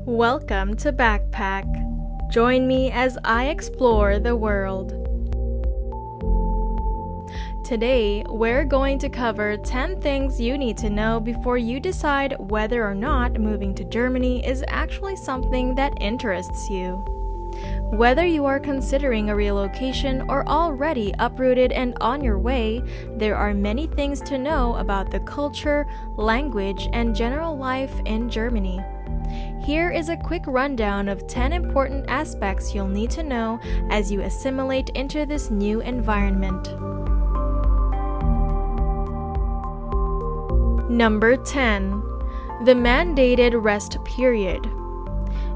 Welcome to Backpack. Join me as I explore the world. Today, we're going to cover 10 things you need to know before you decide whether or not moving to Germany is actually something that interests you. Whether you are considering a relocation or already uprooted and on your way, there are many things to know about the culture, language, and general life in Germany. Here is a quick rundown of 10 important aspects you'll need to know as you assimilate into this new environment. Number 10. The mandated rest period.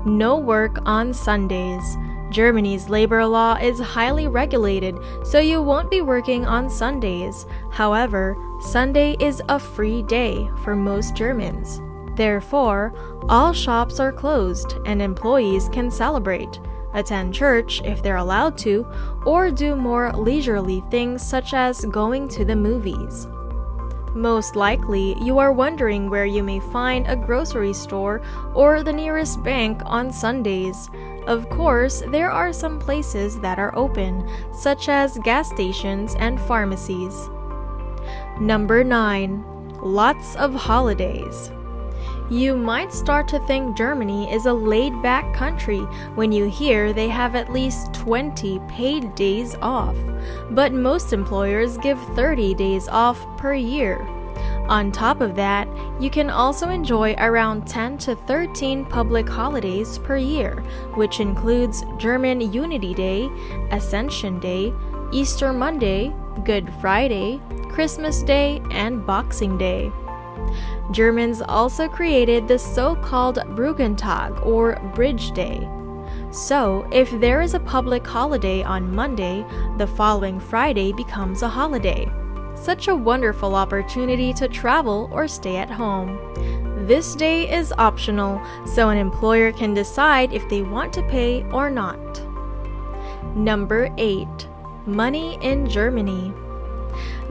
No work on Sundays. Germany's labor law is highly regulated, so you won't be working on Sundays. However, Sunday is a free day for most Germans. Therefore, all shops are closed and employees can celebrate, attend church if they're allowed to, or do more leisurely things such as going to the movies. Most likely, you are wondering where you may find a grocery store or the nearest bank on Sundays. Of course, there are some places that are open, such as gas stations and pharmacies. Number 9. Lots of holidays. You might start to think Germany is a laid-back country when you hear they have at least 20 paid days off, but most employers give 30 days off per year. On top of that, you can also enjoy around 10 to 13 public holidays per year, which includes German Unity Day, Ascension Day, Easter Monday, Good Friday, Christmas Day, and Boxing Day. Germans also created the so-called Brückentag, or Bridge Day. So, if there is a public holiday on Monday, the following Friday becomes a holiday. Such a wonderful opportunity to travel or stay at home. This day is optional, so an employer can decide if they want to pay or not. Number 8. Money in Germany.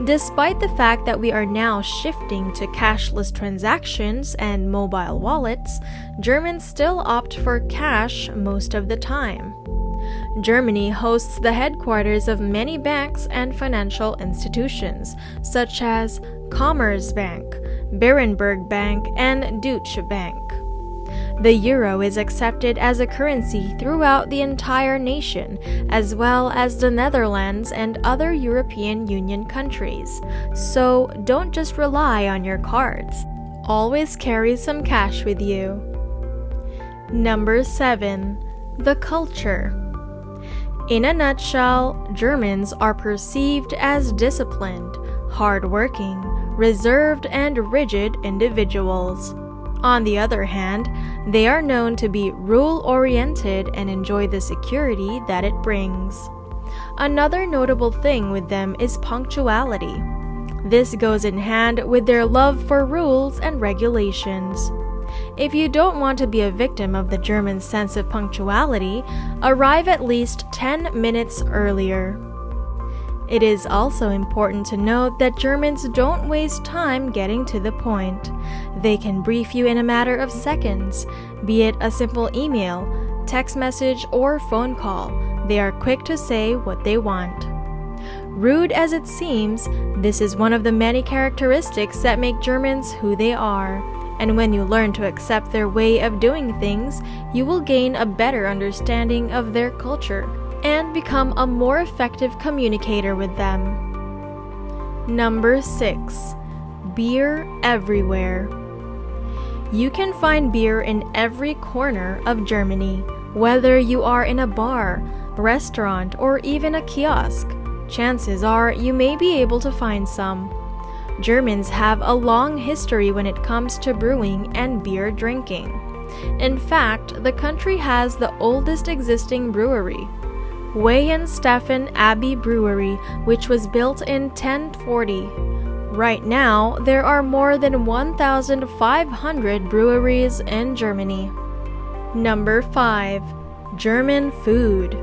Despite the fact that we are now shifting to cashless transactions and mobile wallets, Germans still opt for cash most of the time. Germany hosts the headquarters of many banks and financial institutions, such as Commerzbank, Berenberg Bank, and Deutsche Bank. The euro is accepted as a currency throughout the entire nation, as well as the Netherlands and other European Union countries. So don't just rely on your cards. Always carry some cash with you. Number 7. The culture. In a nutshell, Germans are perceived as disciplined, hardworking, reserved, and rigid individuals. On the other hand, they are known to be rule-oriented and enjoy the security that it brings. Another notable thing with them is punctuality. This goes in hand with their love for rules and regulations. If you don't want to be a victim of the German sense of punctuality, arrive at least 10 minutes earlier. It is also important to note that Germans don't waste time getting to the point. They can brief you in a matter of seconds, be it a simple email, text message, or phone call. They are quick to say what they want. Rude as it seems, this is one of the many characteristics that make Germans who they are. And when you learn to accept their way of doing things, you will gain a better understanding of their culture and become a more effective communicator with them. Number 6. Beer everywhere. You can find beer in every corner of Germany, whether you are in a bar, restaurant, or even a kiosk. Chances are you may be able to find some. Germans have a long history when it comes to brewing and beer drinking. In fact, the country has the oldest existing brewery, Weihenstephan Abbey Brewery, which was built in 1040. Right now, there are more than 1,500 breweries in Germany. Number 5. German food.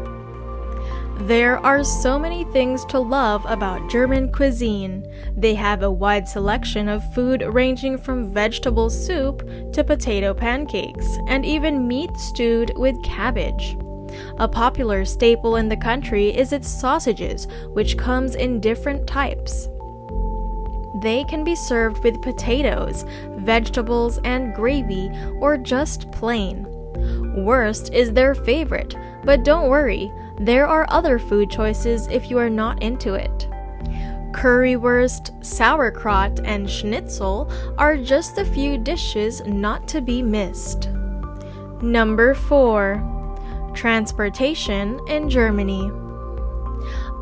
There are so many things to love about German cuisine. They have a wide selection of food ranging from vegetable soup to potato pancakes, and even meat stewed with cabbage. A popular staple in the country is its sausages, which comes in different types. They can be served with potatoes, vegetables, and gravy, or just plain. Wurst is their favorite, but don't worry, there are other food choices if you are not into it. Currywurst, sauerkraut, and schnitzel are just a few dishes not to be missed. Number 4. Transportation in Germany.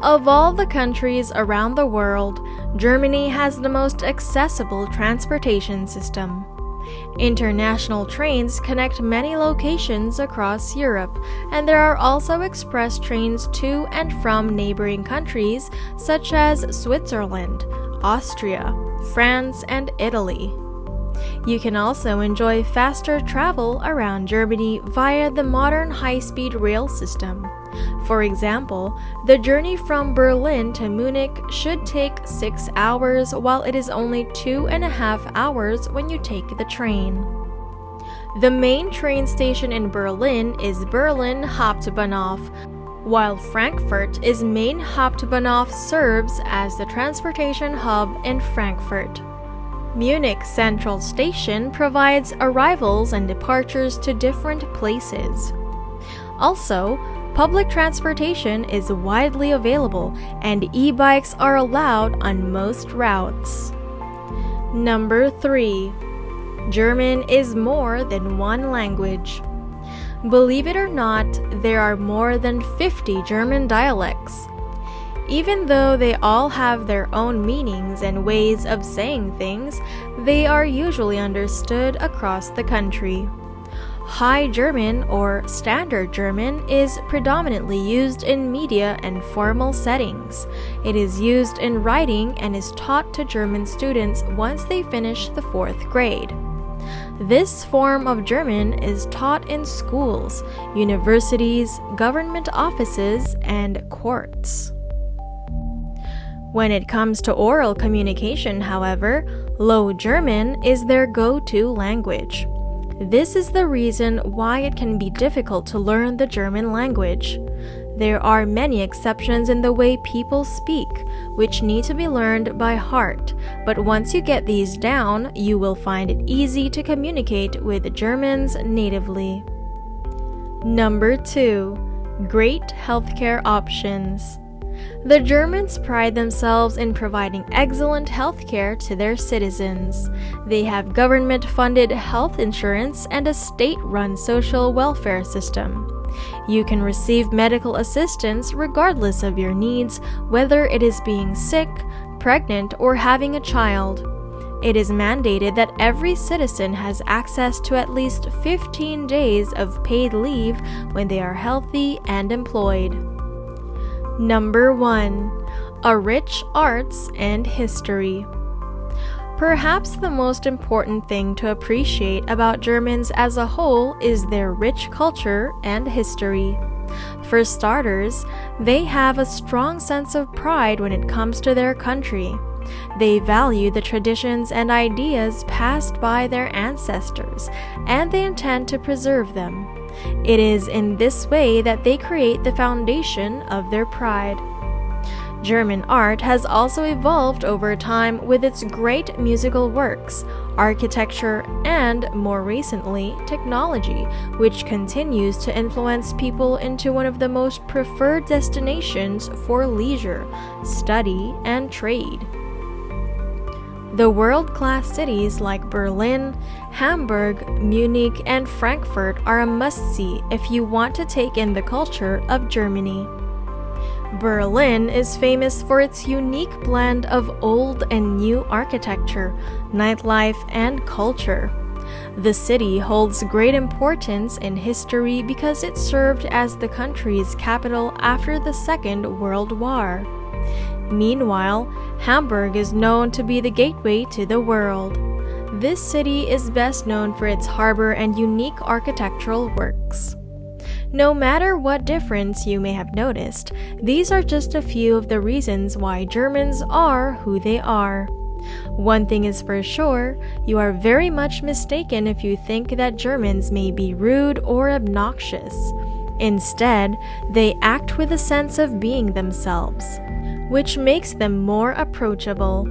Of all the countries around the world, Germany has the most accessible transportation system. International trains connect many locations across Europe, and there are also express trains to and from neighboring countries such as Switzerland, Austria, France, and Italy. You can also enjoy faster travel around Germany via the modern high-speed rail system. For example, the journey from Berlin to Munich should take 6 hours, while it is only 2.5 hours when you take the train. The main train station in Berlin is Berlin Hauptbahnhof, while Frankfurt is Main Hauptbahnhof serves as the transportation hub in Frankfurt. Munich Central Station provides arrivals and departures to different places. Also, public transportation is widely available, and e-bikes are allowed on most routes. Number 3. German is more than one language. Believe it or not, there are more than 50 German dialects. Even though they all have their own meanings and ways of saying things, they are usually understood across the country. High German or Standard German is predominantly used in media and formal settings. It is used in writing and is taught to German students once they finish the 4th grade. This form of German is taught in schools, universities, government offices, and courts. When it comes to oral communication, however, Low German is their go-to language. This is the reason why it can be difficult to learn the German language. There are many exceptions in the way people speak, which need to be learned by heart, but once you get these down, you will find it easy to communicate with Germans natively. Number 2. Great healthcare options. The Germans pride themselves in providing excellent healthcare to their citizens. They have government-funded health insurance and a state-run social welfare system. You can receive medical assistance regardless of your needs, whether it is being sick, pregnant, or having a child. It is mandated that every citizen has access to at least 15 days of paid leave when they are healthy and employed. Number 1. A rich arts and history. Perhaps the most important thing to appreciate about Germans as a whole is their rich culture and history. For starters, they have a strong sense of pride when it comes to their country. They value the traditions and ideas passed by their ancestors, and they intend to preserve them. It is in this way that they create the foundation of their pride. German art has also evolved over time with its great musical works, architecture, and, more recently, technology, which continues to influence people into one of the most preferred destinations for leisure, study, and trade. The world-class cities like Berlin, Hamburg, Munich, and Frankfurt are a must-see if you want to take in the culture of Germany. Berlin is famous for its unique blend of old and new architecture, nightlife, and culture. The city holds great importance in history because it served as the country's capital after the Second World War. Meanwhile, Hamburg is known to be the gateway to the world. This city is best known for its harbor and unique architectural works. No matter what difference you may have noticed, these are just a few of the reasons why Germans are who they are. One thing is for sure, you are very much mistaken if you think that Germans may be rude or obnoxious. Instead, they act with a sense of being themselves, which makes them more approachable.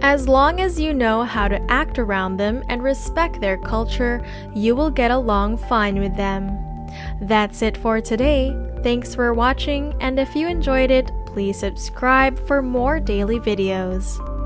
As long as you know how to act around them and respect their culture, you will get along fine with them. That's it for today. Thanks for watching, and if you enjoyed it, please subscribe for more daily videos.